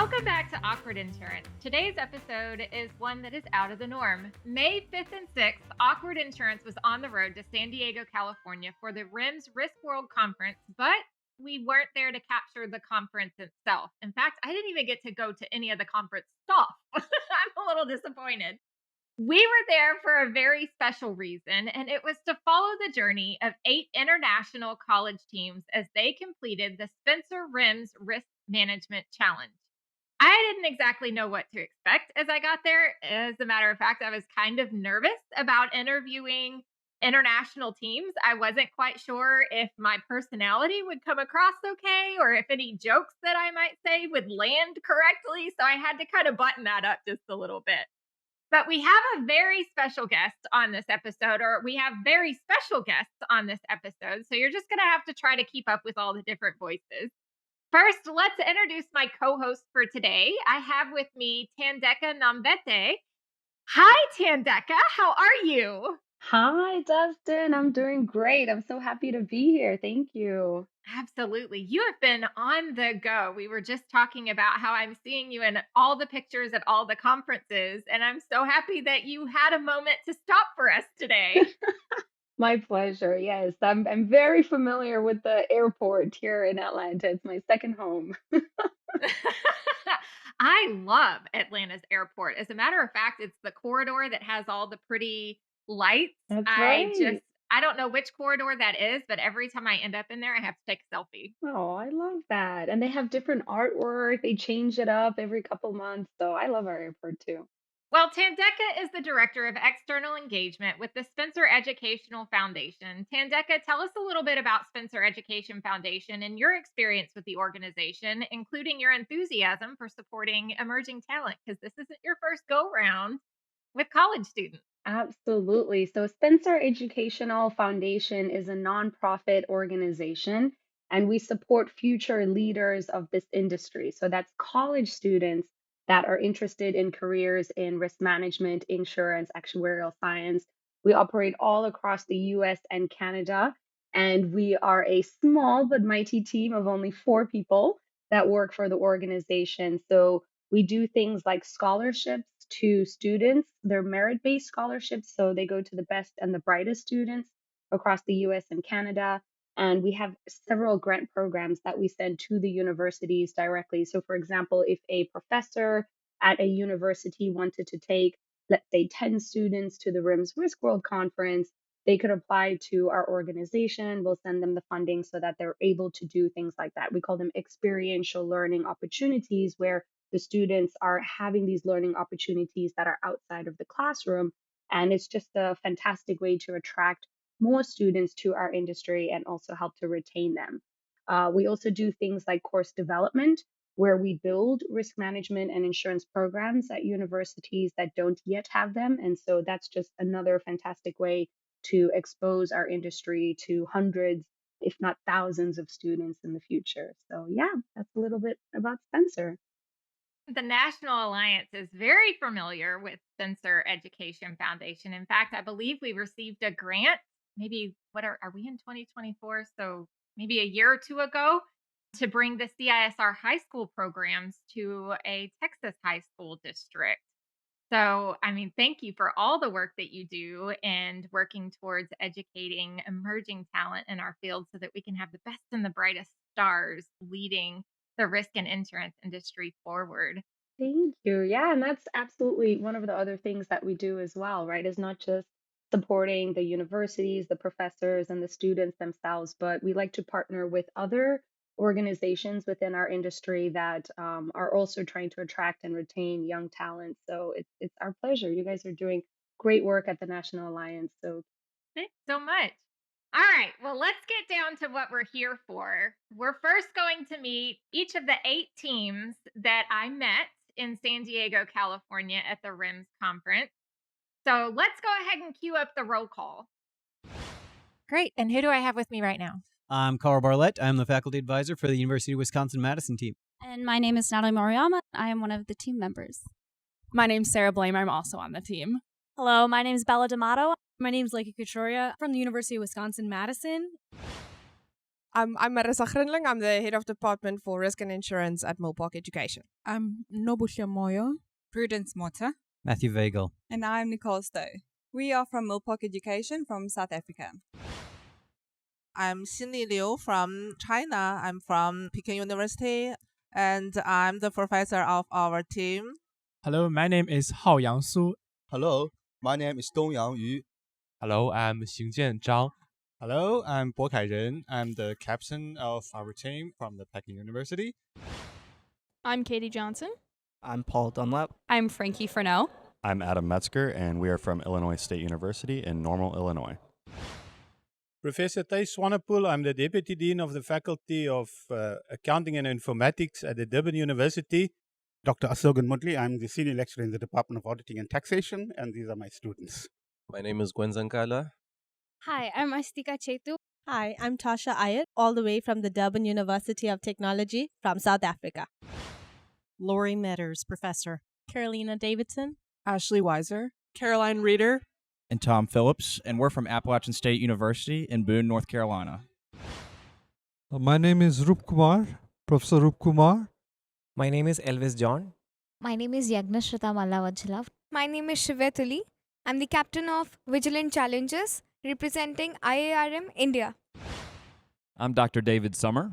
Welcome back to Awkward Insurance. Today's episode is one that is out of the norm. May 5th and 6th, Awkward Insurance was on the road to San Diego, California for the RIMS Risk World Conference, but we weren't there to capture the conference itself. In fact, I didn't even get to go to any of the conference stuff. I'm a little disappointed. We were there for a very special reason, and it was to follow the journey of 8 international college teams as they completed the Spencer RIMS Risk Management Challenge. I didn't exactly know what to expect as I got there. As a matter of fact, I was kind of nervous about interviewing international teams. I wasn't quite sure if my personality would come across okay or if any jokes that I might say would land correctly. So I had to kind of button that up just a little bit. But we have a very special guest on this episode, or we have very special guests on this episode. So you're just going to have to try to keep up with all the different voices. First, let's introduce my co-host for today. I have with me Thandeka Nambete. Hi, Thandeka. How are you? Hi, Dustin. I'm doing great. I'm so happy to be here. Thank you. Absolutely. You have been on the go. We were just talking about how I'm seeing you in all the pictures at all the conferences, and I'm so happy that you had a moment to stop for us today. My pleasure. Yes, I'm very familiar with the airport here in Atlanta. It's my second home. I love Atlanta's airport. As a matter of fact, it's the corridor that has all the pretty lights. That's right. I don't know which corridor that is, but every time I end up in there, I have to take a selfie. Oh, I love that. And they have different artwork. They change it up every couple months. So I love our airport too. Well, Thandeka is the Director of External Engagement with the Spencer Educational Foundation. Thandeka, tell us a little bit about Spencer Education Foundation and your experience with the organization, including your enthusiasm for supporting emerging talent, because this isn't your first go round with college students. Absolutely. So, Spencer Educational Foundation is a nonprofit organization, and we support future leaders of this industry. So, that's college students that are interested in careers in risk management, insurance, actuarial science. We operate all across the US and Canada, and we are a small but mighty team of only 4 people that work for the organization. So, we do things like scholarships to students. They're merit-based scholarships, so they go to the best and the brightest students across the US and Canada. And we have several grant programs that we send to the universities directly. So, for example, if a professor at a university wanted to take, let's say, 10 students to the RIMS Risk World Conference, they could apply to our organization. We'll send them the funding so that they're able to do things like that. We call them experiential learning opportunities, where the students are having these learning opportunities that are outside of the classroom. And it's just a fantastic way to attract more students to our industry and also help to retain them. We also do things like course development, where we build risk management and insurance programs at universities that don't yet have them. And so that's just another fantastic way to expose our industry to hundreds, if not thousands, of students in the future. So, yeah, that's a little bit about Spencer. The National Alliance is very familiar with Spencer Education Foundation. In fact, I believe we received a grant, maybe are we in 2024? So maybe a year or two ago, to bring the CISR high school programs to a Texas high school district. So, I mean, thank you for all the work that you do and working towards educating emerging talent in our field so that we can have the best and the brightest stars leading the risk and insurance industry forward. Thank you. Yeah, and that's absolutely one of the other things that we do as well, right? Is not just supporting the universities, the professors, and the students themselves, but we like to partner with other organizations within our industry that are also trying to attract and retain young talent. So it's our pleasure. You guys are doing great work at the National Alliance. So Thanks so much. All right, well, let's get down to what we're here for. We're first going to meet each of the 8 teams that I met in San Diego, California at the RIMS conference. So let's go ahead and cue up the roll call. Great. And who do I have with me right now? I'm Carl Barlett. I'm the faculty advisor for the University of Wisconsin-Madison team. And my name is Natalie Moriyama. I am one of the team members. My name's Sarah Blame. I'm also on the team. Hello, my name is Bella D'Amato. My name's Lakey Kachoria from the University of Wisconsin-Madison. I'm Marissa Grinling. I'm the head of department for risk and insurance at Millpark Education. I'm Nobusha Moyo. Prudence Mota. Matthew Vagel. And I'm Nicole Stowe. We are from Millpark Education from South Africa. I'm Xinli Liu from China. I'm from Peking University, and I'm the professor of our team. Hello, my name is Haoyang Su. Hello, my name is Dongyang Yu. Hello, I'm Xingjian Zhang. Hello, I'm Bo Kai Ren. I'm the captain of our team from the Peking University. I'm Katie Johnson. I'm Paul Dunlap. I'm Frankie Fresnel. I'm Adam Metzger, and we are from Illinois State University in Normal, Illinois. Professor Thijs Swanepoel. I'm the Deputy Dean of the Faculty of Accounting and Informatics at the Durban University. Dr. Asogan Mutli. I'm the Senior Lecturer in the Department of Auditing and Taxation, and these are my students. My name is Gwen Zankala. Hi, I'm Astika Chetu. Hi, I'm Tasha Ayat, all the way from the Durban University of Technology from South Africa. Lori Metters, Professor. Carolina Davidson. Ashley Weiser. Caroline Reeder. And Tom Phillips, and we're from Appalachian State University in Boone, North Carolina. My name is Rup Kumar, Professor Rup Kumar. My name is Elvis John. My name is Yagnashrita Mallavajjala. My name is Shivetuli. I'm the captain of Vigilant Challenges, representing IARM India. I'm Dr. David Summer.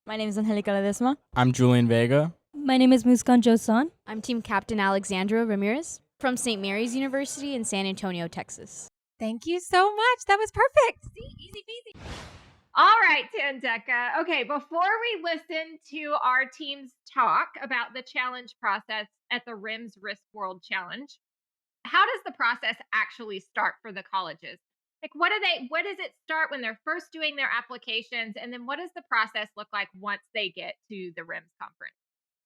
My name is Angelica Ledesma. I'm Julian Vega. My name is Muskan Josan. I'm Team Captain Alexandra Ramirez from St. Mary's University in San Antonio, Texas. Thank you so much. That was perfect. See, easy peasy. All right, Tandeka. Okay, before we listen to our teams talk about the challenge process at the RIMS Risk World Challenge, how does the process actually start for the colleges? Like, what does it start when they're first doing their applications? And then what does the process look like once they get to the RIMS conference?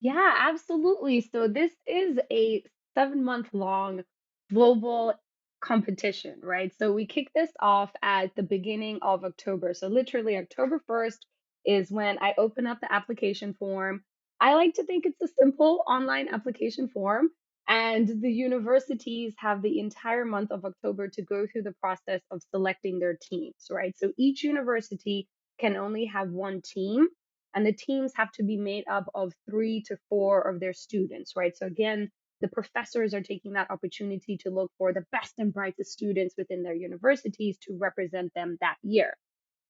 Yeah, absolutely. So this is a 7-month long global competition, right? So we kick this off at the beginning of October. So literally October 1st is when I open up the application form. I like to think it's a simple online application form. And the universities have the entire month of October to go through the process of selecting their teams, right? So each university can only have one team, and the teams have to be made up of 3 to 4 of their students, right? So again, the professors are taking that opportunity to look for the best and brightest students within their universities to represent them that year.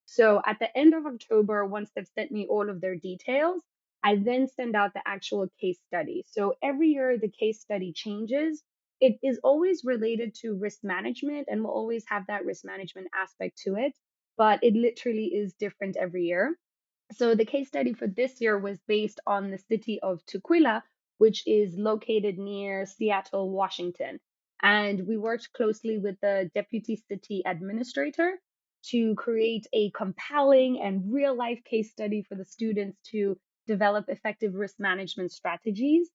So at the end of October, once they've sent me all of their details, I then send out the actual case study. So every year the case study changes. It is always related to risk management and will always have that risk management aspect to it, but it literally is different every year. So the case study for this year was based on the city of Tukwila, which is located near Seattle, Washington. And we worked closely with the deputy city administrator to create a compelling and real life case study for the students to develop effective risk management strategies.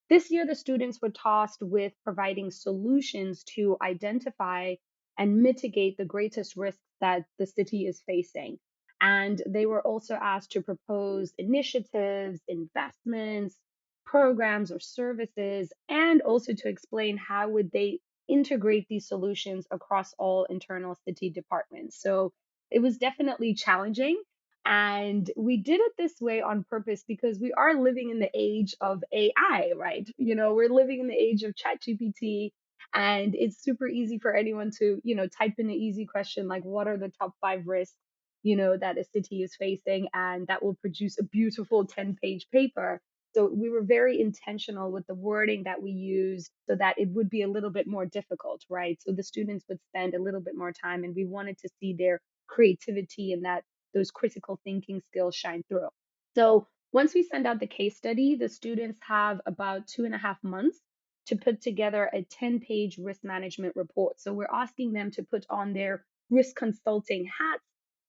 This year, the students were tasked with providing solutions to identify and mitigate the greatest risks that the city is facing. And they were also asked to propose initiatives, investments, programs or services, and also to explain how would they integrate these solutions across all internal city departments. So it was definitely challenging. And we did it this way on purpose because we are living in the age of AI, right? You know, we're living in the age of ChatGPT, and it's super easy for anyone to, type in an easy question like, what are the top 5 risks, that a city is facing? And that will produce a beautiful 10-page paper. So we were very intentional with the wording that we used so that it would be a little bit more difficult, right? So the students would spend a little bit more time, and we wanted to see their creativity and that those critical thinking skills shine through. So once we send out the case study, the students have about 2.5 months to put together a 10-page risk management report. So we're asking them to put on their risk consulting hats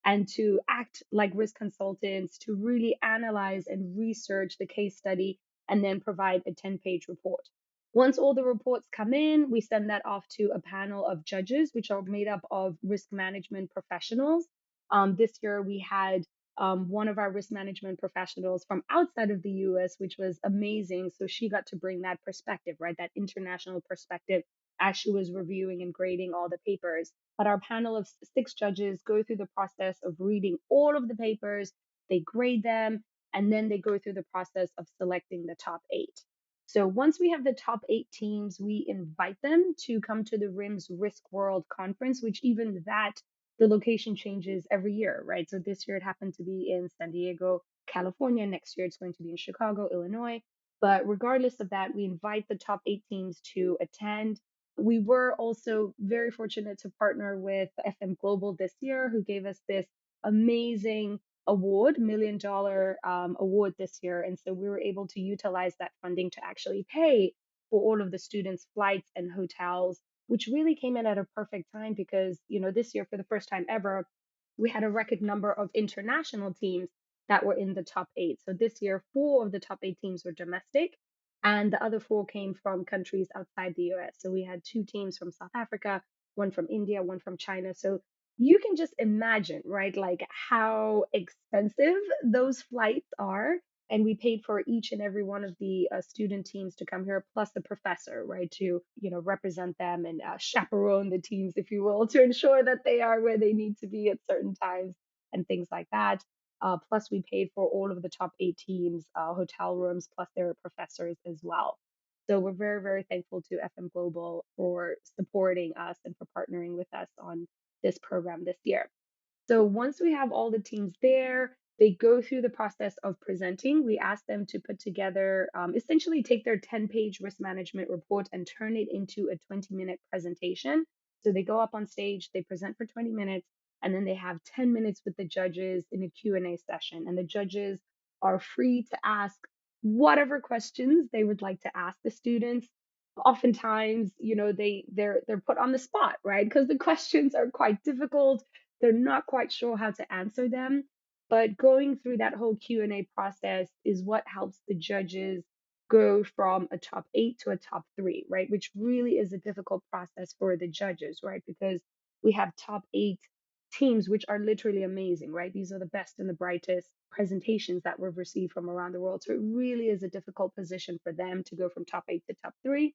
and to act like risk consultants to really analyze and research the case study and then provide a 10-page report. Once all the reports come in, we send that off to a panel of judges, which are made up of risk management professionals. This year, we had one of our risk management professionals from outside of the US, which was amazing. So she got to bring that perspective, right? That international perspective as she was reviewing and grading all the papers. But our panel of 6 judges go through the process of reading all of the papers, they grade them, and then they go through the process of selecting the top 8. So once we have the top 8 teams, we invite them to come to the RIMS Risk World Conference, which even that, the location changes every year, right? So this year it happened to be in San Diego, California. Next year it's going to be in Chicago, Illinois. But regardless of that, we invite the top 8 teams to attend. We were also very fortunate to partner with FM Global this year, who gave us this amazing award, $1 million award this year. And so we were able to utilize that funding to actually pay for all of the students' flights and hotels, which really came in at a perfect time because, this year, for the first time ever, we had a record number of international teams that were in the top 8. So this year, 4 of the top 8 teams were domestic, and the other 4 came from countries outside the US. So we had 2 teams from South Africa, one from India, one from China. So you can just imagine, right, like how expensive those flights are. And we paid for each and every one of the student teams to come here, plus the professor, right, to represent them and chaperone the teams, if you will, to ensure that they are where they need to be at certain times and things like that. Plus, we paid for all of the top 8 teams, hotel rooms, plus their professors as well. So we're very, very thankful to FM Global for supporting us and for partnering with us on this program this year. So once we have all the teams there, they go through the process of presenting. We ask them to put together, essentially take their 10-page risk management report and turn it into a 20-minute presentation. So they go up on stage, they present for 20 minutes, and then they have 10 minutes with the judges in a Q&A session. And the judges are free to ask whatever questions they would like to ask the students. Oftentimes, they're put on the spot, right? Because the questions are quite difficult. They're not quite sure how to answer them. But going through that whole Q&A process is what helps the judges go from a top 8 to a top 3, right? Which really is a difficult process for the judges, right? Because we have top 8 teams, which are literally amazing, right? These are the best and the brightest presentations that we've received from around the world. So it really is a difficult position for them to go from top 8 to top 3.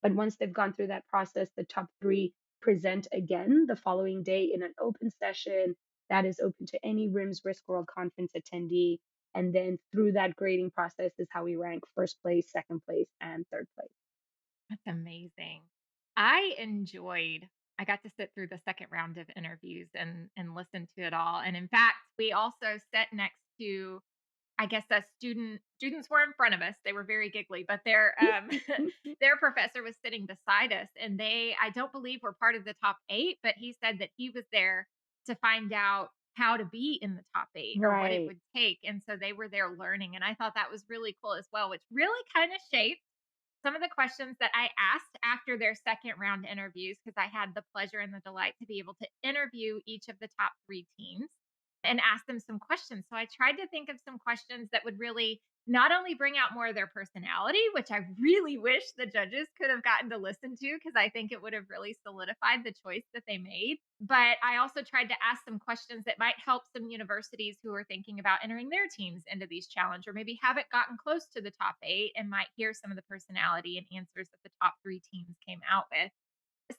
But once they've gone through that process, the top 3 present again the following day in an open session that is open to any RIMS Risk World Conference attendee. And then through that grading process is how we rank first place, second place, and third place. That's amazing. I got to sit through the second round of interviews and listen to it all. And in fact, we also sat next to, I guess, students were in front of us. They were very giggly, but their their professor was sitting beside us, and I don't believe were part of the top 8, but he said that he was there to find out how to be in the top 8 or what it Right. would take. And so they were there learning. And I thought that was really cool as well, which really kind of shaped some of the questions that I asked after their second round interviews, because I had the pleasure and the delight to be able to interview each of the top 3 teams and ask them some questions. So I tried to think of some questions that would really not only bring out more of their personality, which I really wish the judges could have gotten to listen to, because I think it would have really solidified the choice that they made. But I also tried to ask some questions that might help some universities who are thinking about entering their teams into these challenge, or maybe haven't gotten close to the top 8 and might hear some of the personality and answers that the top 3 teams came out with.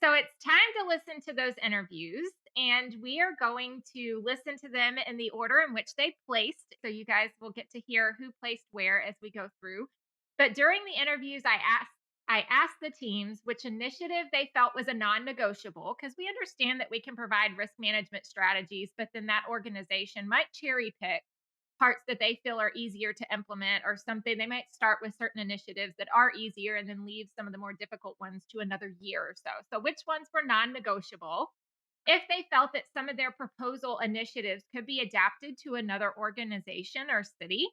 So it's time to listen to those interviews, and we are going to listen to them in the order in which they placed. So you guys will get to hear who placed where as we go through. But during the interviews, I asked the teams which initiative they felt was a non-negotiable, because we understand that we can provide risk management strategies, but then that organization might cherry pick parts that they feel are easier to implement, or something. They might start with certain initiatives that are easier and then leave some of the more difficult ones to another year or so. So which ones were non-negotiable? If they felt that some of their proposal initiatives could be adapted to another organization or city.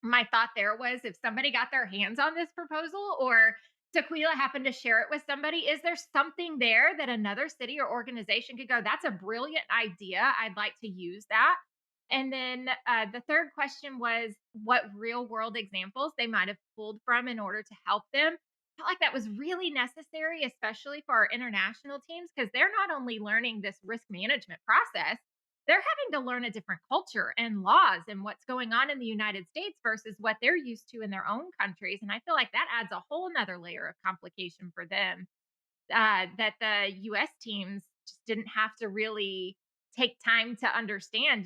My thought there was, if somebody got their hands on this proposal, or Tukwila happened to share it with somebody, is there something there that another city or organization could go, that's a brilliant idea, I'd like to use that? And then the third question was what real world examples they might have pulled from in order to help them. I felt like that was really necessary, especially for our international teams, because they're not only learning this risk management process, they're having to learn a different culture and laws and what's going on in the United States versus what they're used to in their own countries. And I feel like that adds a whole nother layer of complication for them, that the US teams just didn't have to really take time to understand.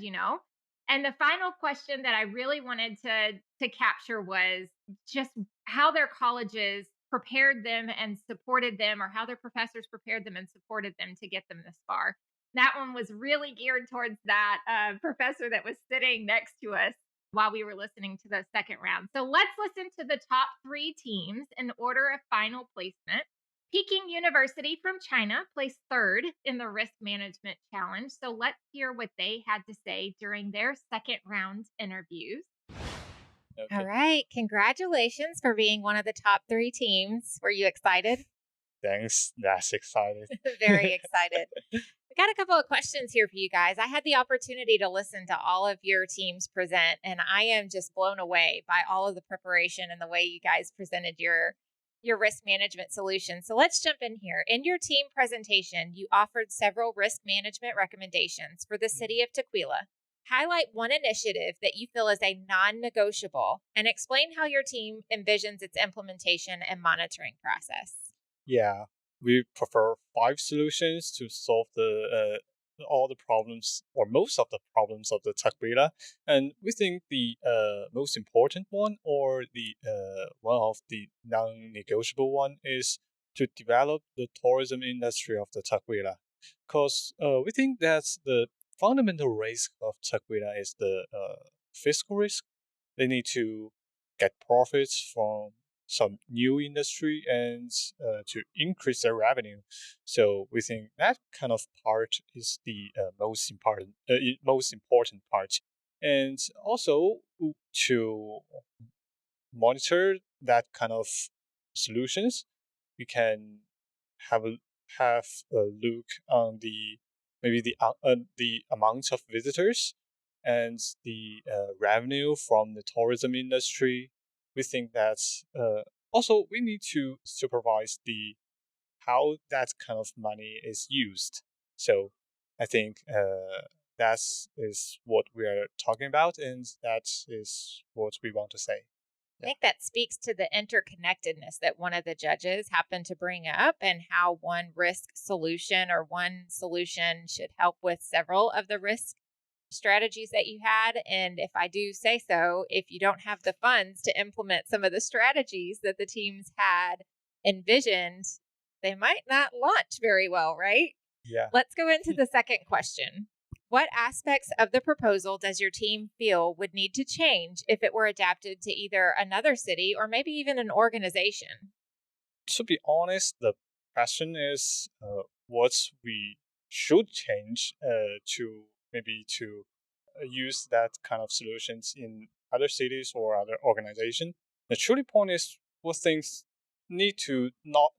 And the final question that I really wanted to capture was just how their colleges prepared them and supported them, or how their professors prepared them and supported them to get them this far. That one was really geared towards that professor that was sitting next to us while we were listening to the second round. So let's listen to the top 3 teams in order of final placement. Peking University from China placed 3rd in the risk management challenge. So let's hear what they had to say during their second round interviews. Okay. All right. Congratulations for being one of the top 3 teams. Were you excited? Thanks. That's excited. Very excited. We got a couple of questions here for you guys. I had the opportunity to listen to all of your teams present, and I am just blown away by all of the preparation and the way you guys presented your risk management solution. So let's jump in here. In your team presentation, you offered several risk management recommendations for the city of Tukwila. Highlight one initiative that you feel is a non-negotiable and explain how your team envisions its implementation and monitoring process. Yeah, we prefer 5 solutions to solve all the problems, or most of the problems of the Tukwila. And we think the most important one, or the one of the non-negotiable one, is to develop the tourism industry of the Tukwila. Because we think that's the fundamental risk of Tukwila is the fiscal risk. They need to get profits from some new industry and to increase their revenue. So we think that kind of part is the most important part, and also to monitor that kind of solutions, we can have a look on the amount of visitors and the revenue from the tourism industry. We think that also we need to supervise how that kind of money is used. So I think that is what we are talking about, and that is what we want to say. I think that speaks to the interconnectedness that one of the judges happened to bring up, and how one risk solution or one solution should help with several of the risk strategies that you had. And if I do say so, if you don't have the funds to implement some of the strategies that the teams had envisioned, they might not launch very well, right? Yeah. Let's go into the second question. What aspects of the proposal does your team feel would need to change if it were adapted to either another city or maybe even an organization? To be honest, the question is what we should change to use that kind of solutions in other cities or other organizations. The truly point is what things need not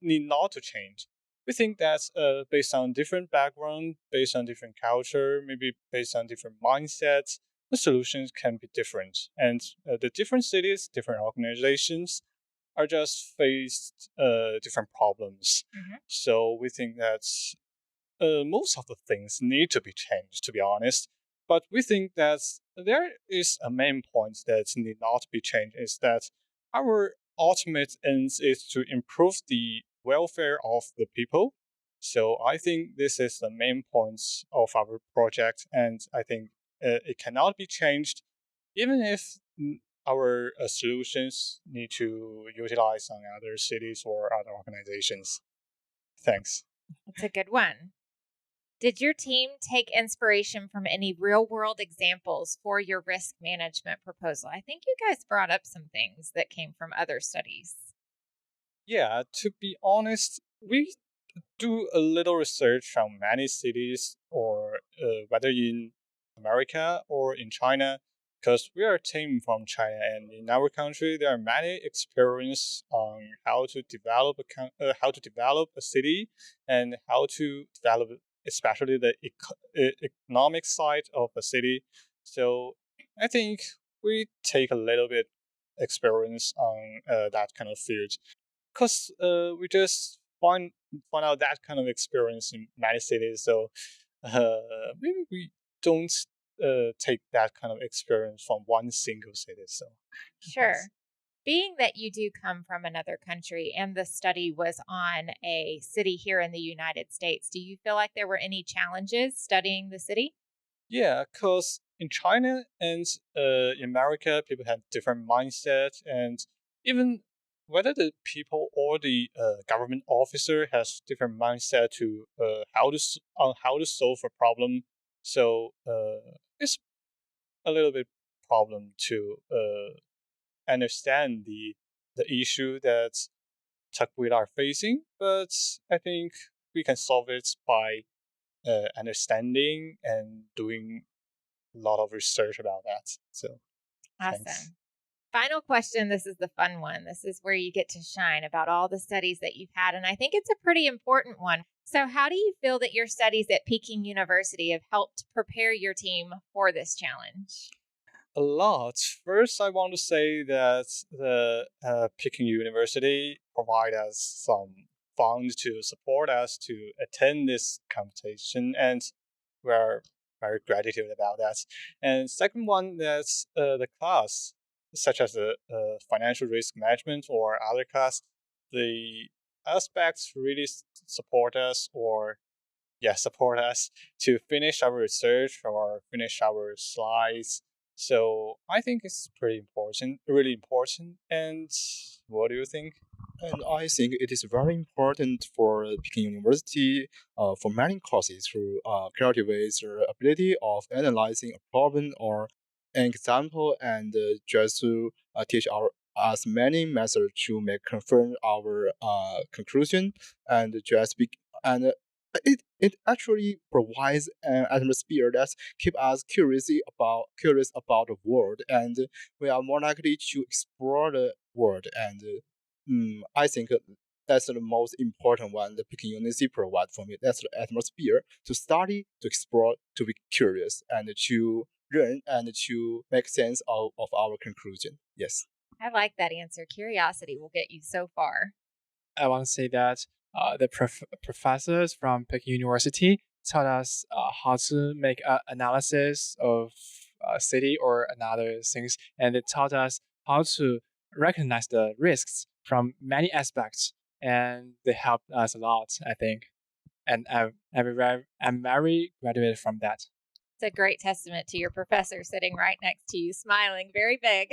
to change. We think that's based on different background, based on different culture, maybe based on different mindsets, the solutions can be different. And the different cities, different organizations are just faced different problems. Mm-hmm. So we think that most of the things need to be changed, to be honest. But we think that there is a main point that need not be changed, is that our ultimate ends is to improve the welfare of the people. So I think this is the main points of our project, and I think it cannot be changed, even if our solutions need to utilize on other cities or other organizations. Thanks. That's a good one. Did your team take inspiration from any real-world examples for your risk management proposal? I think you guys brought up some things that came from other studies. Yeah, to be honest, we do a little research from many cities, or whether in America or in China, because we are a team from China, and in our country there are many experience on how to develop a city, and how to develop especially the economic side of a city. So I think we take a little bit experience on that kind of field, because we just find out that kind of experience in many cities. So maybe we don't take that kind of experience from one single city. So sure. Being that you do come from another country and the study was on a city here in the United States, do you feel like there were any challenges studying the city? Yeah, because in China and in America, people have different mindset, and even whether the people or the government officer has different mindset to how to solve a problem. So it's a little bit problem to understand the issue that Tukwila are facing, but I think we can solve it by understanding and doing a lot of research about that. So, Awesome. thanks. Final question. This is the fun one. This is where you get to shine about all the studies that you've had. And I think it's a pretty important one. So, how do you feel that your studies at Peking University have helped prepare your team for this challenge? A lot. First, I want to say that the Peking University provide us some funds to support us to attend this competition, and we're very gratitude about that. And second one, that's the class, such as the financial risk management or other class, the aspects really support us support us to finish our research or finish our slides. So I think it's pretty important, really important. And what do you think? And I think it is very important for Peking University for many courses to cultivate the ability of analyzing a problem or an example, and just to teach us many methods to make confirm our conclusion, and just be and it actually provides an atmosphere that keep us curious about the world, and we are more likely to explore the world. And I think that's the most important one the Peking University provide for me. That's the atmosphere to study, to explore, to be curious, and to learn and to make sense of our conclusion. Yes. I like that answer. Curiosity will get you so far. I want to say that the professors from Peking University taught us how to make an analysis of a city or another things, and they taught us how to recognize the risks from many aspects, and they helped us a lot, I think. And I'm very graduated from that. It's a great testament to your professor sitting right next to you, smiling very big.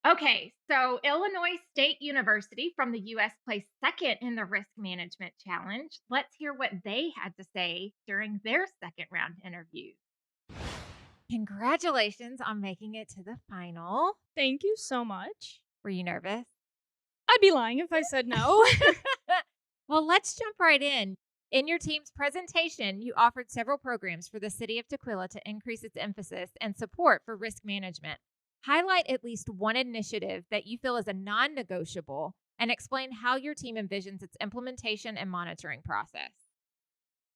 Okay, so Illinois State University from the U.S. placed second in the Risk Management Challenge. Let's hear what they had to say during their second round interviews. Congratulations on making it to the final. Thank you so much. Were you nervous? I'd be lying if I said no. Well, let's jump right in. In your team's presentation, you offered several programs for the city of Tukwila to increase its emphasis and support for risk management. Highlight at least one initiative that you feel is a non-negotiable and explain how your team envisions its implementation and monitoring process.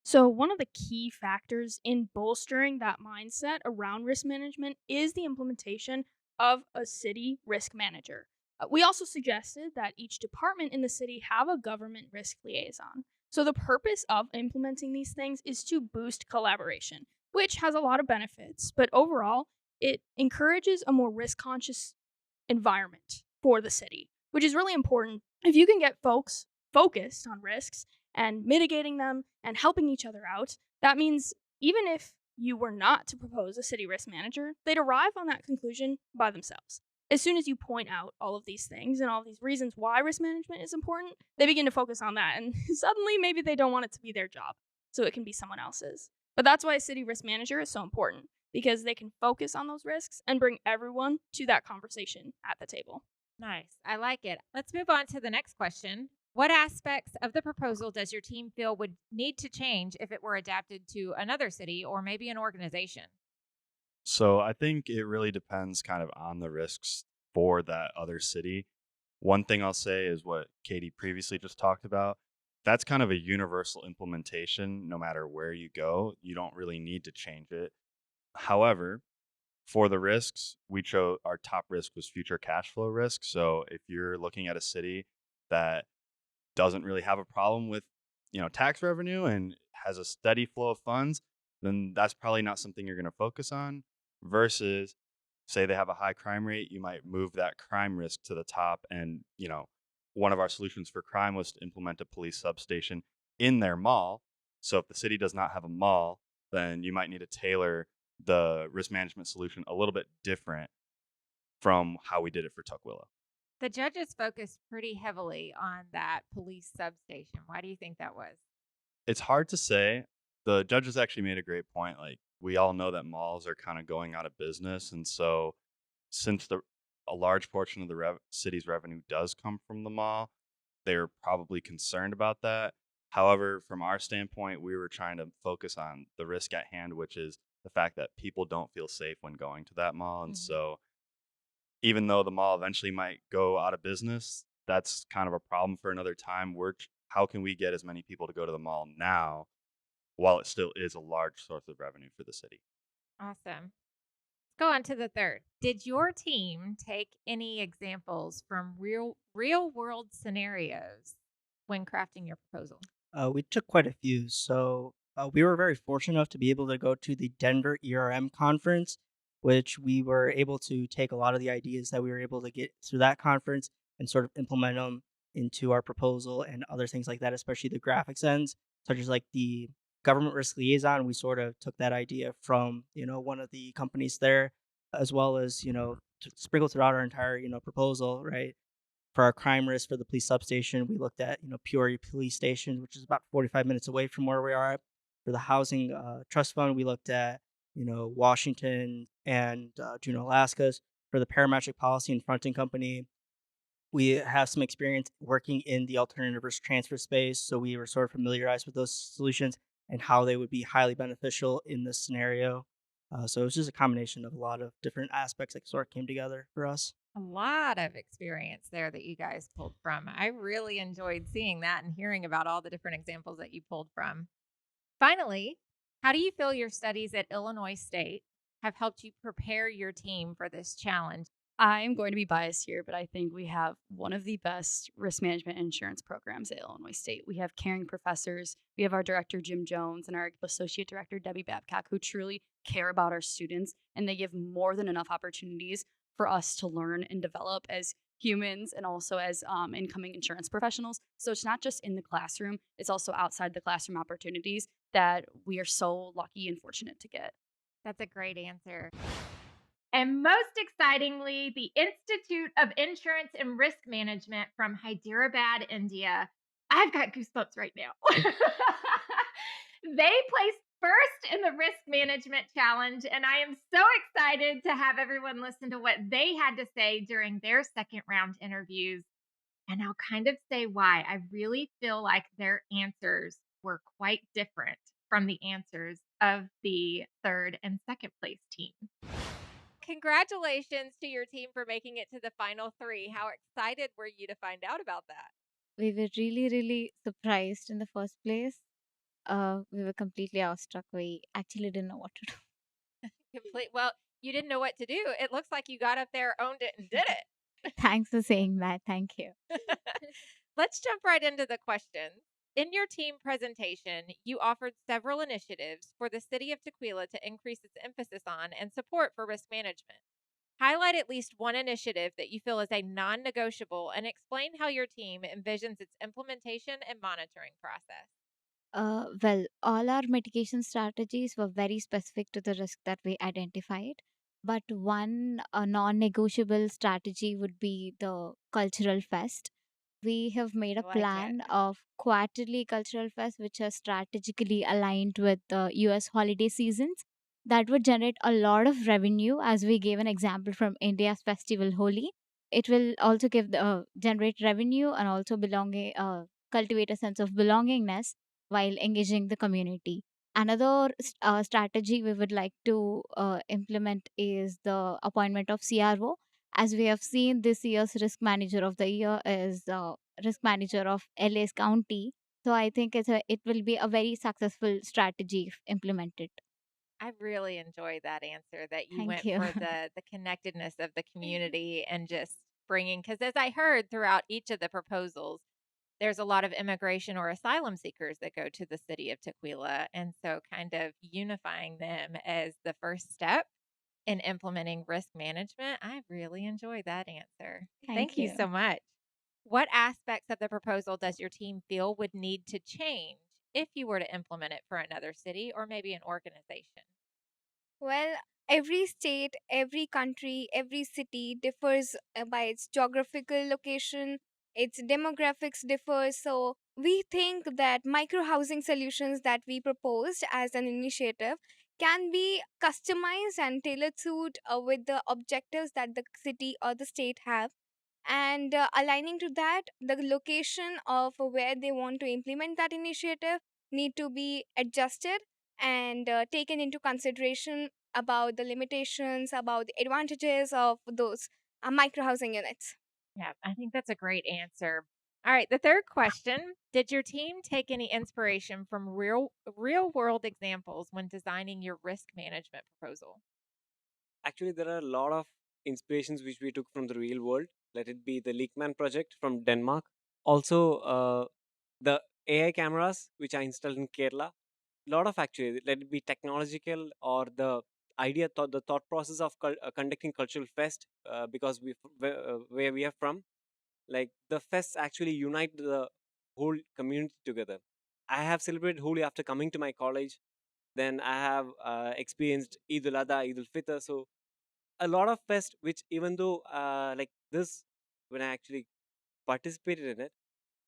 So, one of the key factors in bolstering that mindset around risk management is the implementation of a city risk manager. We also suggested that each department in the city have a government risk liaison. So, the purpose of implementing these things is to boost collaboration, which has a lot of benefits, but overall, it encourages a more risk-conscious environment for the city, which is really important. If you can get folks focused on risks and mitigating them and helping each other out, that means even if you were not to propose a city risk manager, they'd arrive on that conclusion by themselves. As soon as you point out all of these things and all of these reasons why risk management is important, they begin to focus on that, and suddenly maybe they don't want it to be their job, so it can be someone else's. But that's why a city risk manager is so important, because they can focus on those risks and bring everyone to that conversation at the table. Nice. I like it. Let's move on to the next question. What aspects of the proposal does your team feel would need to change if it were adapted to another city or maybe an organization? So I think it really depends kind of on the risks for that other city. One thing I'll say is what Katie previously just talked about. That's kind of a universal implementation. No matter where you go, you don't really need to change it. However, for the risks, we chose our top risk was future cash flow risk. So if you're looking at a city that doesn't really have a problem with, tax revenue and has a steady flow of funds, then that's probably not something you're going to focus on. Versus, say they have a high crime rate, you might move that crime risk to the top. And, one of our solutions for crime was to implement a police substation in their mall. So if the city does not have a mall, then you might need to tailor the risk management solution a little bit different from how we did it for Tukwila. The judges focused pretty heavily on that police substation. Why do you think that was? It's hard to say. The judges actually made a great point. Like, we all know that malls are kind of going out of business, and so since a large portion of the city's revenue does come from the mall, they're probably concerned about that. However, from our standpoint, we were trying to focus on the risk at hand, which is the fact that people don't feel safe when going to that mall. And so even though the mall eventually might go out of business, that's kind of a problem for another time. How can we get as many people to go to the mall now while it still is a large source of revenue for the city? Awesome. Let's go on to the third. Did your team take any examples from real world scenarios when crafting your proposal? We took quite a few. So we were very fortunate enough to be able to go to the Denver ERM conference, which we were able to take a lot of the ideas that we were able to get through that conference and sort of implement them into our proposal and other things like that, especially the graphics ends, such as like the government risk liaison. We sort of took that idea from, one of the companies there, as well as, to sprinkle throughout our entire, proposal, right? For our crime risk for the police substation, we looked at, Peoria Police Station, which is about 45 minutes away from where we are at. For the housing trust fund, we looked at, Washington and Juneau, Alaska's. For the parametric policy and fronting company, we have some experience working in the alternative risk transfer space, so we were sort of familiarized with those solutions and how they would be highly beneficial in this scenario. So it was just a combination of a lot of different aspects that sort of came together for us. A lot of experience there that you guys pulled from. I really enjoyed seeing that and hearing about all the different examples that you pulled from. Finally, how do you feel your studies at Illinois State have helped you prepare your team for this challenge? I'm going to be biased here, but I think we have one of the best risk management insurance programs at Illinois State. We have caring professors. We have our director, Jim Jones, and our associate director, Debbie Babcock, who truly care about our students, and they give more than enough opportunities for us to learn and develop as humans and also as incoming insurance professionals. So it's not just in the classroom, it's also outside the classroom opportunities that we are so lucky and fortunate to get. That's a great answer. And most excitingly, the Institute of Insurance and Risk Management from Hyderabad, India. I've got goosebumps right now. They placed first in the risk management challenge, and I am so excited to have everyone listen to what they had to say during their second round interviews. And I'll kind of say why. I really feel like their answers were quite different from the answers of the third and second place team. Congratulations to your team for making it to the final three. How excited were you to find out about that? We were really, really surprised in the first place. We were completely awestruck. We actually didn't know what to do. Well, you didn't know what to do. It looks like you got up there, owned it, and did it. Thanks for saying that. Thank you. Let's jump right into the questions. In your team presentation, you offered several initiatives for the city of Tukwila to increase its emphasis on and support for risk management. Highlight at least one initiative that you feel is a non-negotiable and explain how your team envisions its implementation and monitoring process. Well, all our mitigation strategies were very specific to the risk that we identified. But one non negotiable strategy would be the cultural fest. We have made a plan of quarterly cultural fest, which are strategically aligned with the US holiday seasons. That would generate a lot of revenue, as we gave an example from India's festival Holi. It will also generate revenue and also cultivate a sense of belongingness while engaging the community. Another strategy we would like to implement is the appointment of CRO. As we have seen, this year's risk manager of the year is risk manager of LA's county. So I think it will be a very successful strategy if implemented. I really enjoyed that answer that you Thank went you. for the connectedness of the community and just bringing, because as I heard throughout each of the proposals, there's a lot of immigration or asylum seekers that go to the city of Tukwila. And so kind of unifying them as the first step in implementing risk management, I really enjoyed that answer. Thank you so much. What aspects of the proposal does your team feel would need to change if you were to implement it for another city or maybe an organization? Well, every state, every country, every city differs by its geographical location, its demographics differ. So, we think that micro housing solutions that we proposed as an initiative can be customized and tailored suit with the objectives that the city or the state have, and aligning to that, the location of where they want to implement that initiative need to be adjusted and taken into consideration about the limitations, about the advantages of those micro housing units. Yeah, I think that's a great answer. All right, the third question, did your team take any inspiration from real world examples when designing your risk management proposal? Actually, there are a lot of inspirations which we took from the real world. Let it be the Leakman project from Denmark. Also, the AI cameras which are installed in Kerala. A lot of actually, let it be technological or the the thought process of conducting cultural fest because where we are from, like the fests actually unite the whole community together. I have celebrated Holi after coming to my college. Then I have experienced Eid al Adha, Eid al Fitr. So a lot of fest which even though like this when I actually participated in it,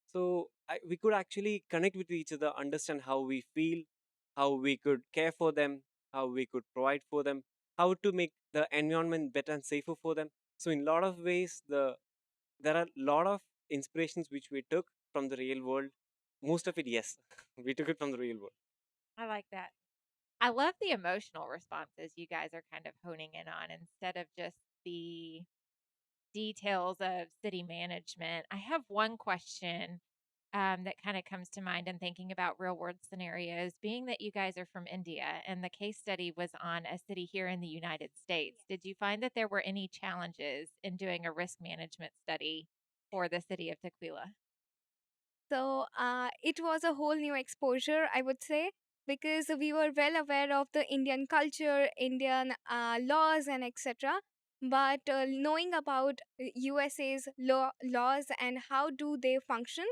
so we could actually connect with each other, understand how we feel, how we could care for them, how we could provide for them, how to make the environment better and safer for them. So in a lot of ways there are a lot of inspirations which we took from the real world. Most of it, yes, we took it from the real world. I like that. I love the emotional responses you guys are kind of honing in on instead of just the details of city management. I have one question that kind of comes to mind in thinking about real world scenarios. Being that you guys are from India and the case study was on a city here in the United States, did you find that there were any challenges in doing a risk management study for the city of Tukwila? So it was a whole new exposure, I would say, because we were well aware of the Indian culture, Indian laws, and etc. But knowing about USA's laws and how do they function,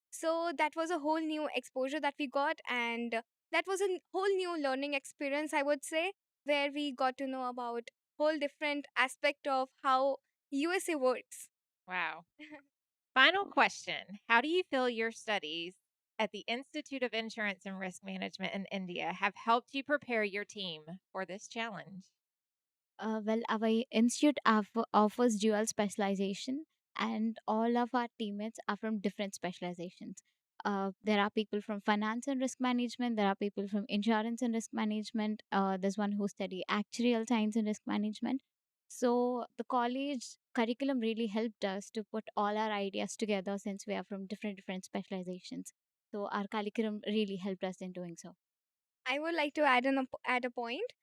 so that was a whole new exposure that we got, and that was a whole new learning experience, I would say, where we got to know about whole different aspect of how USA works. Wow. Final question. How do you feel your studies at the Institute of Insurance and Risk Management in India have helped you prepare your team for this challenge? Well, our institute offers dual specialization, and all of our teammates are from different specializations. There are people from finance and risk management, there are people from insurance and risk management, there's one who study actuarial science and risk management. So, the college curriculum really helped us to put all our ideas together since we are from different specializations. So, our curriculum really helped us in doing so. I would like to add a point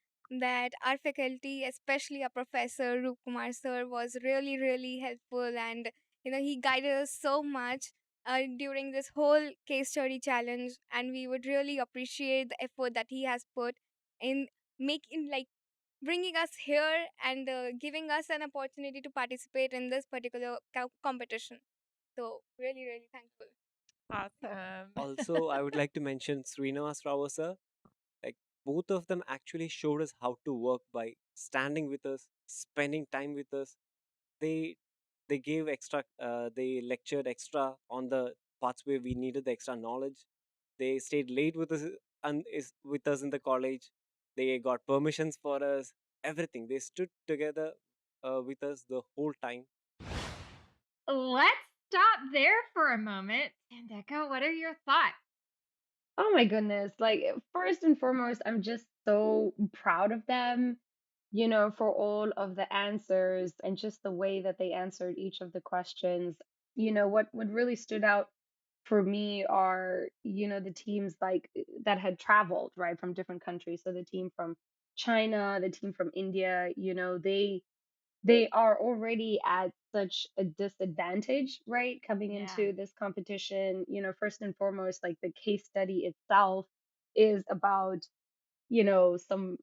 that our faculty, especially our professor Rup Kumar sir, was really helpful, and he guided us so much during this whole case study challenge, and we would really appreciate the effort that he has put in making like bringing us here and giving us an opportunity to participate in this particular competition. So really thankful. Awesome. Also, I would like to mention Srinivas Rao sir. Like both of them actually showed us how to work by standing with us, spending time with us. They they gave extra. They lectured extra on the parts where we needed the extra knowledge. They stayed late with us and is with us in the college. They got permissions for us. Everything. They stood together with us the whole time. Let's stop there for a moment. And Becca, what are your thoughts? Oh my goodness. Like, first and foremost, I'm just so proud of them, for all of the answers and just the way that they answered each of the questions. What really stood out for me are, the teams like that had traveled, right, from different countries. So the team from China, the team from India, they are already at such a disadvantage, right? Coming Yeah. into this competition, first and foremost, like the case study itself is about, some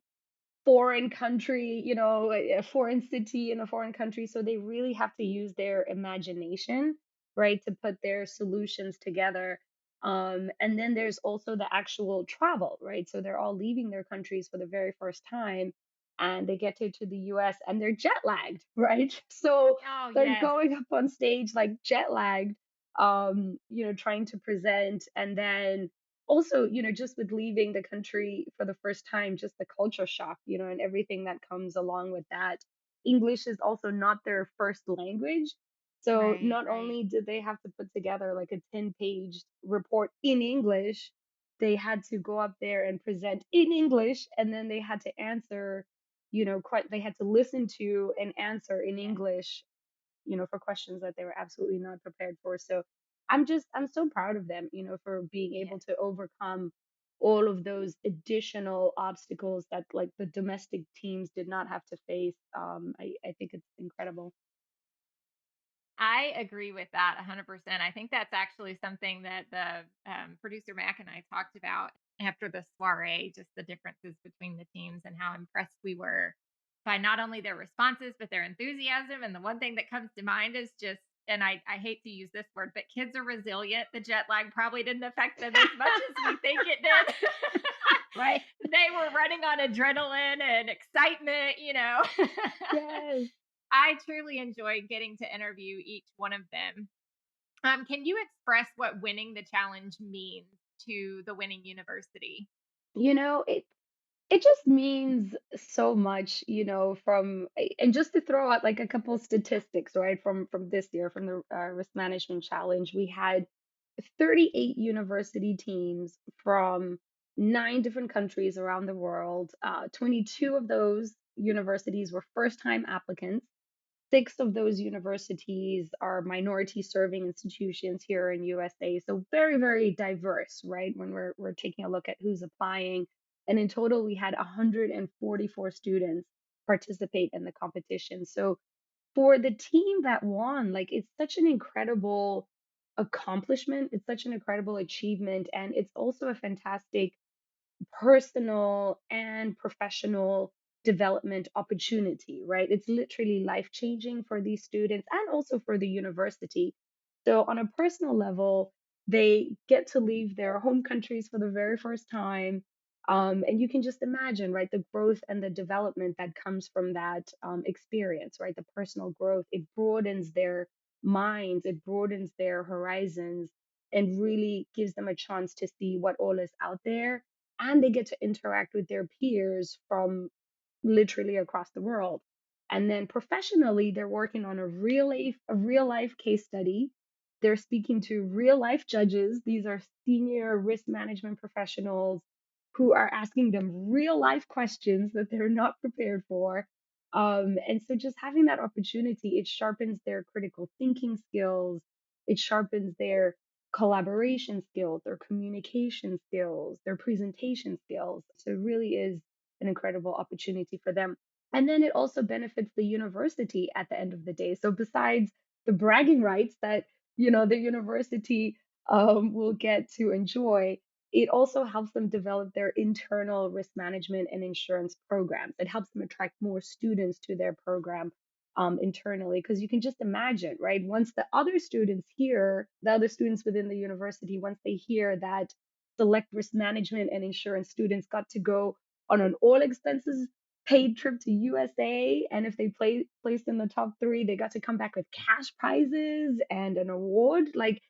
foreign country, a foreign city in a foreign country. So they really have to use their imagination, right, to put their solutions together. And then there's also the actual travel, right? So they're all leaving their countries for the very first time, and they get to the US and they're jet lagged, right? So Oh, they're yes. going up on stage like jet lagged, trying to present. And then also, just with leaving the country for the first time, just the culture shock, and everything that comes along with that. English is also not their first language. So Right, not right. only did they have to put together like a 10-page report in English, they had to go up there and present in English, and then they had to answer, they had to listen to and answer in English, for questions that they were absolutely not prepared for. So I'm so proud of them, for being able to overcome all of those additional obstacles that like the domestic teams did not have to face. I think it's incredible. I agree with that 100%. I think that's actually something that the producer Mac and I talked about after the soiree, just the differences between the teams and how impressed we were by not only their responses, but their enthusiasm. And the one thing that comes to mind is just, and I hate to use this word, but kids are resilient. The jet lag probably didn't affect them as much as we think it did. Right. They were running on adrenaline and excitement, Yes. I truly enjoyed getting to interview each one of them. Can you express what winning the challenge means to the winning university? It just means so much, and just to throw out like a couple statistics, right, from this year, from the risk management challenge. We had 38 university teams from 9 different countries around the world. 22 of those universities were first time applicants. 6 of those universities are minority serving institutions here in USA. So very, very diverse, right? When we're taking a look at who's applying. And in total, we had 144 students participate in the competition. So for the team that won, like it's such an incredible accomplishment. It's such an incredible achievement. And it's also a fantastic personal and professional development opportunity, right? It's literally life changing for these students and also for the university. So, on a personal level, they get to leave their home countries for the very first time. And you can just imagine, right, the growth and the development that comes from that experience, right? The personal growth, it broadens their minds, it broadens their horizons, and really gives them a chance to see what all is out there, and they get to interact with their peers from literally across the world. And then professionally, they're working on a real life case study. They're speaking to real life judges. These are senior risk management professionals who are asking them real life questions that they're not prepared for. And so just having that opportunity, it sharpens their critical thinking skills. It sharpens their collaboration skills, their communication skills, their presentation skills. So it really is an incredible opportunity for them. And then it also benefits the university at the end of the day. So besides the bragging rights that, the university will get to enjoy, it also helps them develop their internal risk management and insurance programs. It helps them attract more students to their program internally, because you can just imagine, right? Once the other students within the university, once they hear that select risk management and insurance students got to go on an all expenses paid trip to USA, and if they placed in the top 3, they got to come back with cash prizes and an award. Like,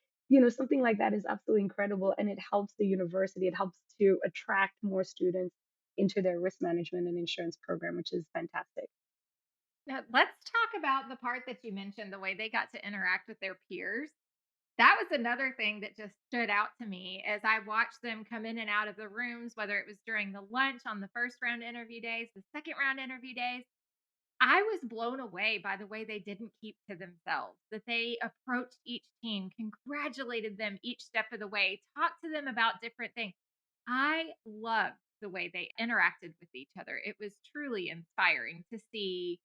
something like that is absolutely incredible, and it helps the university. It helps to attract more students into their risk management and insurance program, which is fantastic. Now, let's talk about the part that you mentioned, the way they got to interact with their peers. That was another thing that just stood out to me as I watched them come in and out of the rooms, whether it was during the lunch on the first round interview days, the second round interview days. I was blown away by the way they didn't keep to themselves, that they approached each team, congratulated them each step of the way, talked to them about different things. I loved the way they interacted with each other. It was truly inspiring to see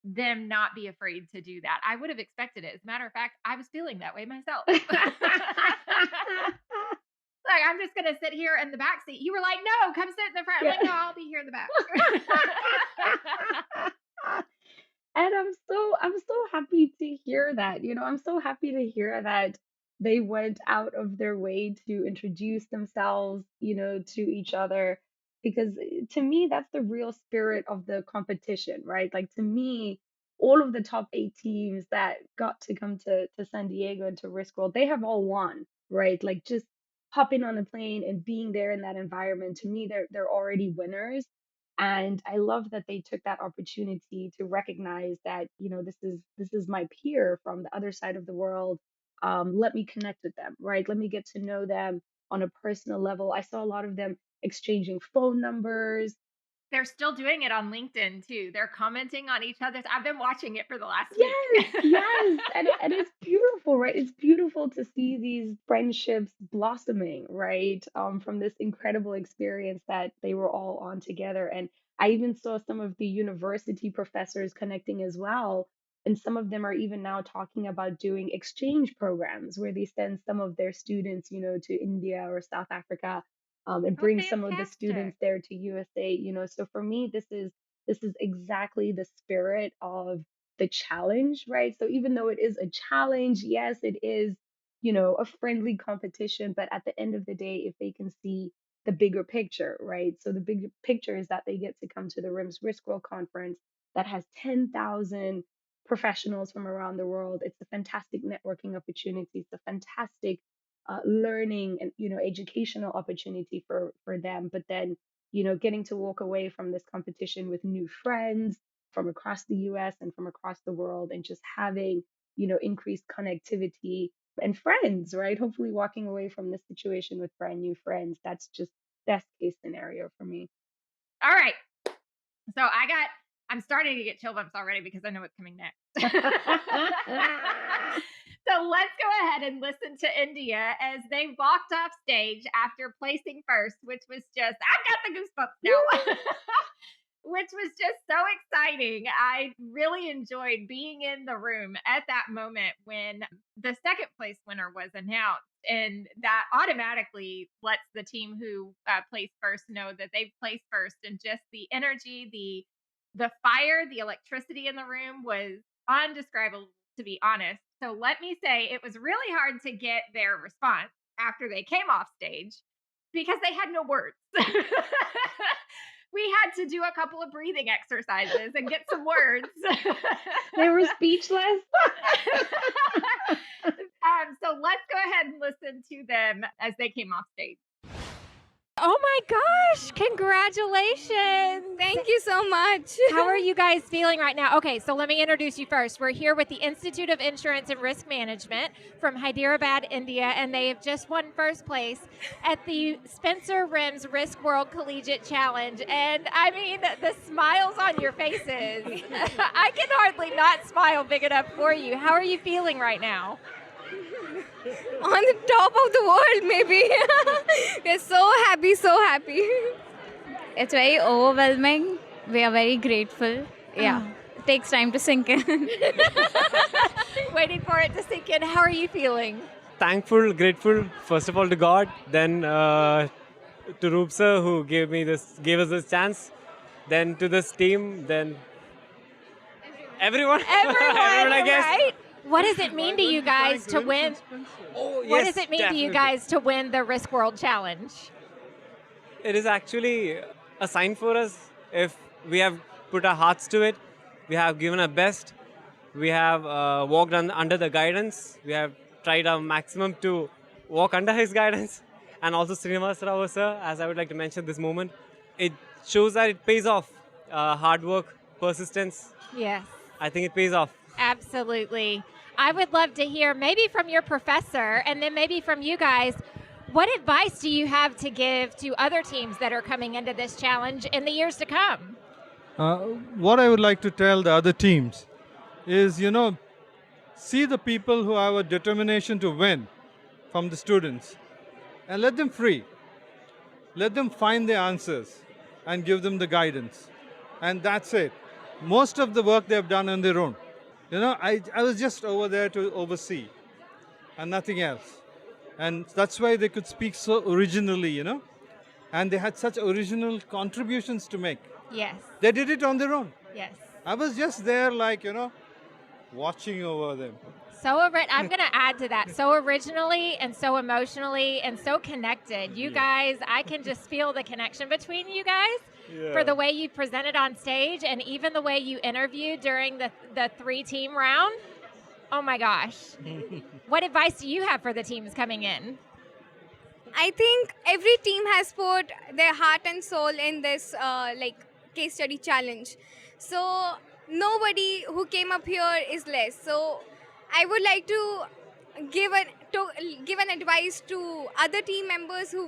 them not be afraid to do that. I would have expected it. As a matter of fact, I was feeling that way myself. Like, I'm just gonna sit here in the back seat. You were like, no, come sit in the front. I'm like, no, I'll be here in the back. And I'm so happy to hear that. I'm so happy to hear that They went out of their way to introduce themselves, to each other. Because to me, that's the real spirit of the competition, right? Like to me, all of the top 8 teams that got to come to San Diego and to Risk World, they have all won, right? Like just hopping on a plane and being there in that environment, to me, they're already winners. And I love that they took that opportunity to recognize that, this is my peer from the other side of the world. Let me connect with them, right? Let me get to know them on a personal level. I saw a lot of them exchanging phone numbers. They're still doing it on LinkedIn too. They're commenting on each other's. I've been watching it for the last Yes, week. yes. And it's beautiful, right? It's beautiful to see these friendships blossoming, right? From this incredible experience that they were all on together. And I even saw some of the university professors connecting as well. And some of them are even now talking about doing exchange programs where they send some of their students, to India or South Africa, and bring some of the students there to USA. So for me, this is exactly the spirit of the challenge, right? So even though it is a challenge, yes, it is, a friendly competition, but at the end of the day, if they can see the bigger picture, right? So the big picture is that they get to come to the RIMS Risk World Conference that has 10,000 professionals from around the world. It's a fantastic networking opportunity. It's a fantastic learning and educational opportunity for them. But then getting to walk away from this competition with new friends from across the US and from across the world, and just having, increased connectivity and friends, right? Hopefully walking away from this situation with brand new friends. That's just best case scenario for me. All right. So I'm starting to get chill bumps already because I know what's coming next. So let's go ahead and listen to India as they walked off stage after placing first, which was just, I've got the goosebumps now. Which was just so exciting. I really enjoyed being in the room at that moment when the second place winner was announced. And that automatically lets the team who placed first know that they've placed first. And just the energy, the fire, the electricity in the room was undescribable, to be honest. So let me say it was really hard to get their response after they came off stage because they had no words. We had to do a couple of breathing exercises and get some words. They were speechless. So let's go ahead and listen to them as they came off stage. Oh my gosh, congratulations. Thank you so much. How are you guys feeling right now? Okay, so let me introduce you first. We're here with the Institute of Insurance and Risk Management from Hyderabad, India, and they have just won first place at the Spencer RIMS Risk World Collegiate Challenge. And I mean, the smiles on your faces. I can hardly not smile big enough for you. How are you feeling right now? On the top of the world, maybe. We're so happy, so happy. It's very overwhelming. We are very grateful. Yeah, it takes time to sink in. Waiting for it to sink in. How are you feeling? Thankful, grateful, first of all to God, then to Roop sir who gave us this chance, then to this team, then everyone. Everyone, I guess. Right? What does it mean to you guys to win? What does it mean to you guys to win the Risk World Challenge? It is actually a sign for us. If we have put our hearts to it, we have given our best, we have walked under the guidance, we have tried our maximum to walk under his guidance, and also Srinivas Rao sir, as I would like to mention this moment. It shows that it pays off. Hard work, persistence. Yes. I think it pays off. Absolutely. I would love to hear maybe from your professor and then maybe from you guys, what advice do you have to give to other teams that are coming into this challenge in the years to come? What I would like to tell the other teams is, see the people who have a determination to win from the students and let them free. Let them find the answers and give them the guidance. And that's it. Most of the work they have done on their own. I was just over there to oversee and nothing else. And that's why they could speak so originally, And they had such original contributions to make. Yes. They did it on their own. Yes. I was just there watching over them. I'm going to add to that. So originally and so emotionally and so connected. You guys, I can just feel the connection between you guys for the way you presented on stage and even the way you interviewed during the 3-team round. Oh my gosh. What advice do you have for the teams coming in? I think every team has put their heart and soul in this case study challenge. So nobody who came up here is less. So I would like to give an advice to other team members who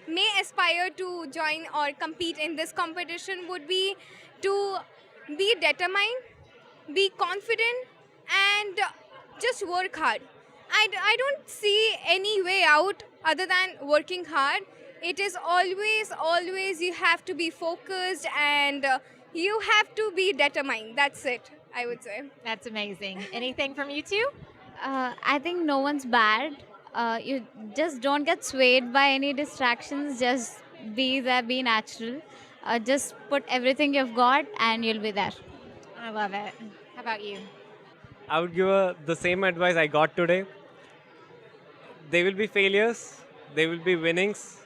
may aspire to join or compete in this competition would be to be determined, be confident, and just work hard. I don't see any way out other than working hard. It is always you have to be focused and you have to be determined. That's it, I would say. That's amazing. Anything from you two? I think no one's bad. You just don't get swayed by any distractions. Just be there, be natural. Just put everything you've got and you'll be there. I love it. How about you? I would give the same advice I got today. There will be failures, there will be winnings.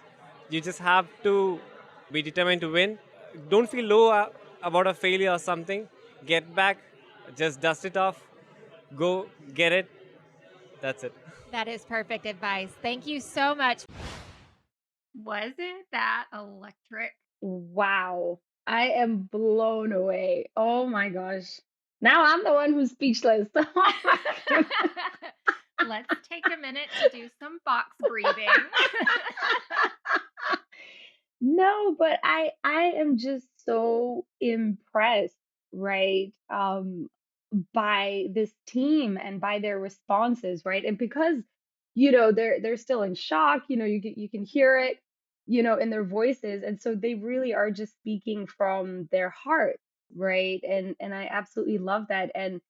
You just have to be determined to win. Don't feel low about a failure or something. Get back, just dust it off, go get it. That's it. That is perfect advice. Thank you so much. Was it that electric? Wow. I am blown away. Oh my gosh. Now I'm the one who's speechless. Let's take a minute to do some box breathing. No, but I am just so impressed, right? By this team and by their responses, right? And because they're still in shock, you can hear it, in their voices, and so they really are just speaking from their heart, right? And I absolutely love that. And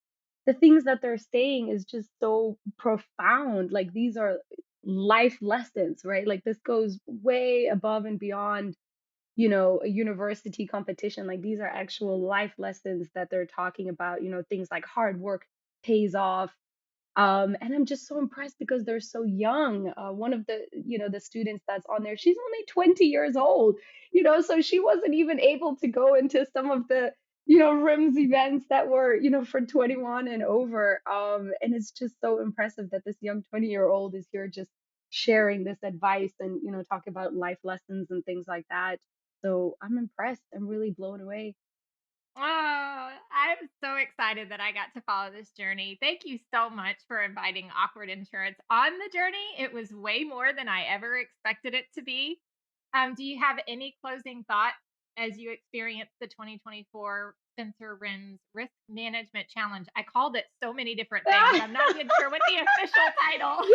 the things that they're saying is just so profound. Like these are life lessons, right? Like this goes way above and beyond, a university competition. Like these are actual life lessons that they're talking about, things like hard work pays off. And I'm just so impressed because they're so young. One of the students that's on there, she's only 20 years old, so she wasn't even able to go into some of the, RIMS events that were, for 21 and over. And it's just so impressive that this young 20-year-old is here just sharing this advice and, talk about life lessons and things like that. So I'm impressed. I'm really blown away. Oh, I'm so excited that I got to follow this journey. Thank you so much for inviting Awkward Insurance on the journey. It was way more than I ever expected it to be. Do you have any closing thoughts as you experience the 2024 Spencer RIMS Risk Management Challenge? I called it so many different things. I'm not even sure what the official title.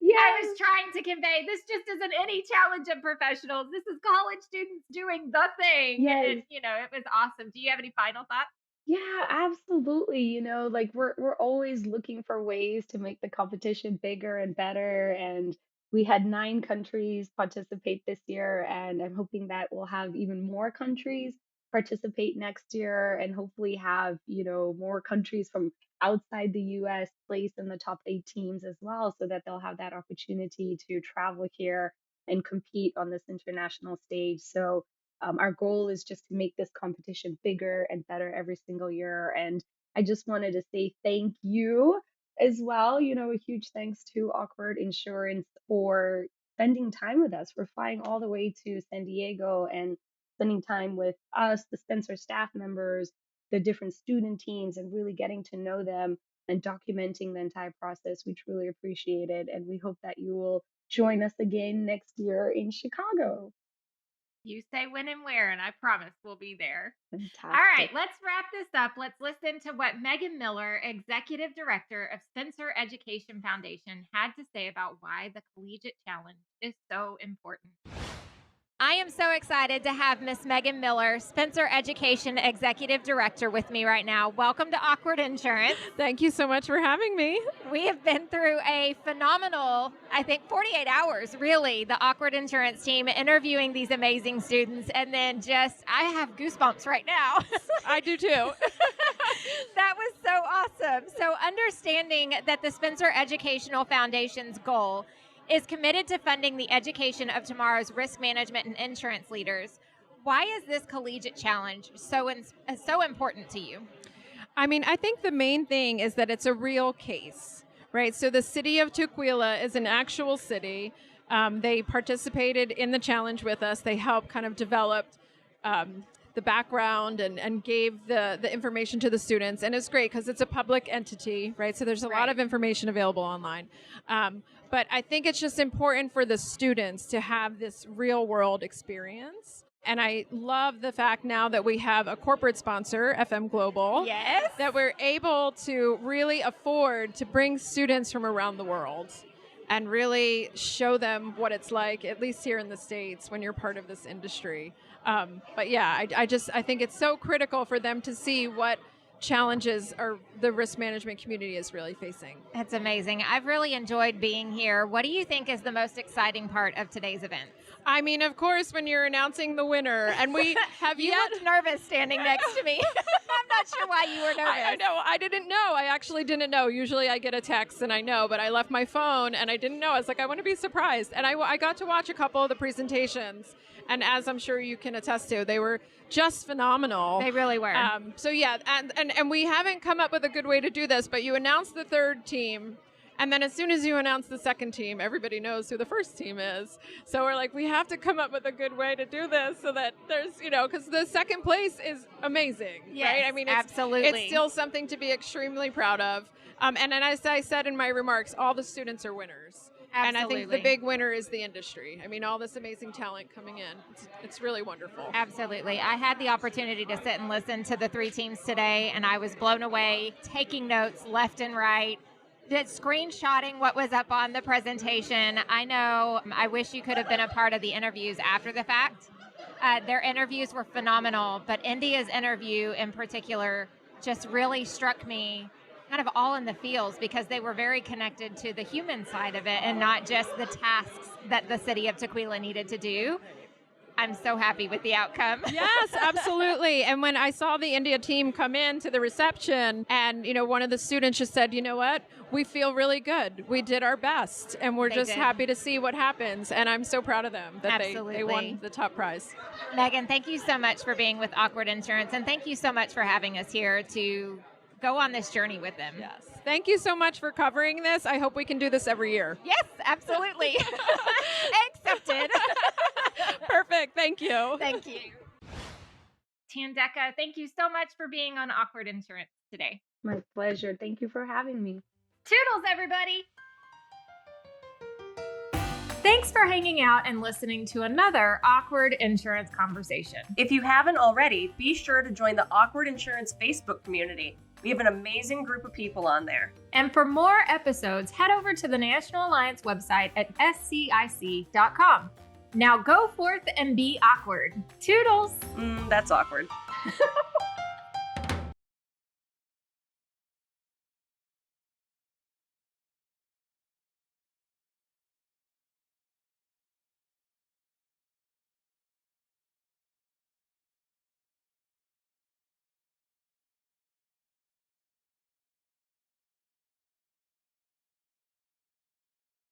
Yes. I was trying to convey this just isn't any challenge of professionals. This is college students doing the thing. Yes. And, it was awesome. Do you have any final thoughts? Yeah, absolutely. Like we're always looking for ways to make the competition bigger and better. And we had 9 countries participate this year, and I'm hoping that we'll have even more countries participate next year, and hopefully have, more countries from outside the US placed in the top 8 teams as well, so that they'll have that opportunity to travel here and compete on this international stage. So our goal is just to make this competition bigger and better every single year. And I just wanted to say thank you as well. A huge thanks to Awkward Insurance for spending time with us, for flying all the way to San Diego and spending time with us, the Spencer staff members, the different student teams, and really getting to know them and documenting the entire process. We truly appreciate it. And we hope that you will join us again next year in Chicago. You say when and where, and I promise we'll be there. Fantastic. All right, let's wrap this up. Let's listen to what Megan Miller, Executive Director of Spencer Education Foundation, had to say about why the Collegiate Challenge is so important. I am so excited to have Miss Megan Miller, Spencer Education Executive Director, with me right now. Welcome to Awkward Insurance. Thank you so much for having me. We have been through a phenomenal, 48 hours, really, the Awkward Insurance team interviewing these amazing students. And then I have goosebumps right now. I do too. That was so awesome. So understanding that the Spencer Educational Foundation's goal is committed to funding the education of tomorrow's risk management and insurance leaders, why is this collegiate challenge so important to you? I mean, I think the main thing is that it's a real case, right? So the city of Tukwila is an actual city. They participated in the challenge with us. They helped kind of develop the background and gave the information to the students. And it's great because it's a public entity, right? So there's a lot of information available online. But I think it's just important for the students to have this real world experience. And I love the fact now that we have a corporate sponsor, FM Global, yes, that we're able to really afford to bring students from around the world and really show them what it's like, at least here in the States, when you're part of this industry. But yeah, I think it's so critical for them to see what challenges the risk management community is really facing. That's amazing. I've really enjoyed being here. What do you think is the most exciting part of today's event? I mean, of course, when you're announcing the winner, and we have you looked nervous standing next to me. I'm not sure why you were nervous. I know. I didn't know. I actually didn't know. Usually I get a text and I know, but I left my phone and I didn't know. I was like, I want to be surprised. And I got to watch a couple of the presentations. And as I'm sure you can attest to, they were just phenomenal. They really were. So yeah, and we haven't come up with a good way to do this, but you announce the third team. And then as soon as you announce the second team, everybody knows who the first team is. So we're like, we have to come up with a good way to do this so that there's, because the second place is amazing, yes, right? I mean, absolutely. It's still something to be extremely proud of. And then as I said in my remarks, all the students are winners. Absolutely. And I think the big winner is the industry. I mean, all this amazing talent coming in. It's really wonderful. Absolutely. I had the opportunity to sit and listen to the three teams today, and I was blown away, taking notes left and right. Screenshotting what was up on the presentation. I wish you could have been a part of the interviews after the fact. Their interviews were phenomenal, but India's interview in particular just really struck me kind of all in the feels because they were very connected to the human side of it and not just the tasks that the city of Tukwila needed to do. I'm so happy with the outcome. Yes, absolutely. And when I saw the India team come in to the reception and, one of the students just said, you know what, we feel really good. We did our best and we're just happy to see what happens. And I'm so proud of them that they won the top prize. Megan, thank you so much for being with Awkward Insurance. And thank you so much for having us here to go on this journey with them. Yes. Thank you so much for covering this. I hope we can do this every year. Yes, absolutely. Accepted. Perfect. Thank you. Thank you. Tandeka, thank you so much for being on Awkward Insurance today. My pleasure. Thank you for having me. Toodles, everybody. Thanks for hanging out and listening to another Awkward Insurance conversation. If you haven't already, be sure to join the Awkward Insurance Facebook community. We have an amazing group of people on there. And for more episodes, head over to the National Alliance website at scic.com. Now go forth and be awkward. Toodles! That's awkward.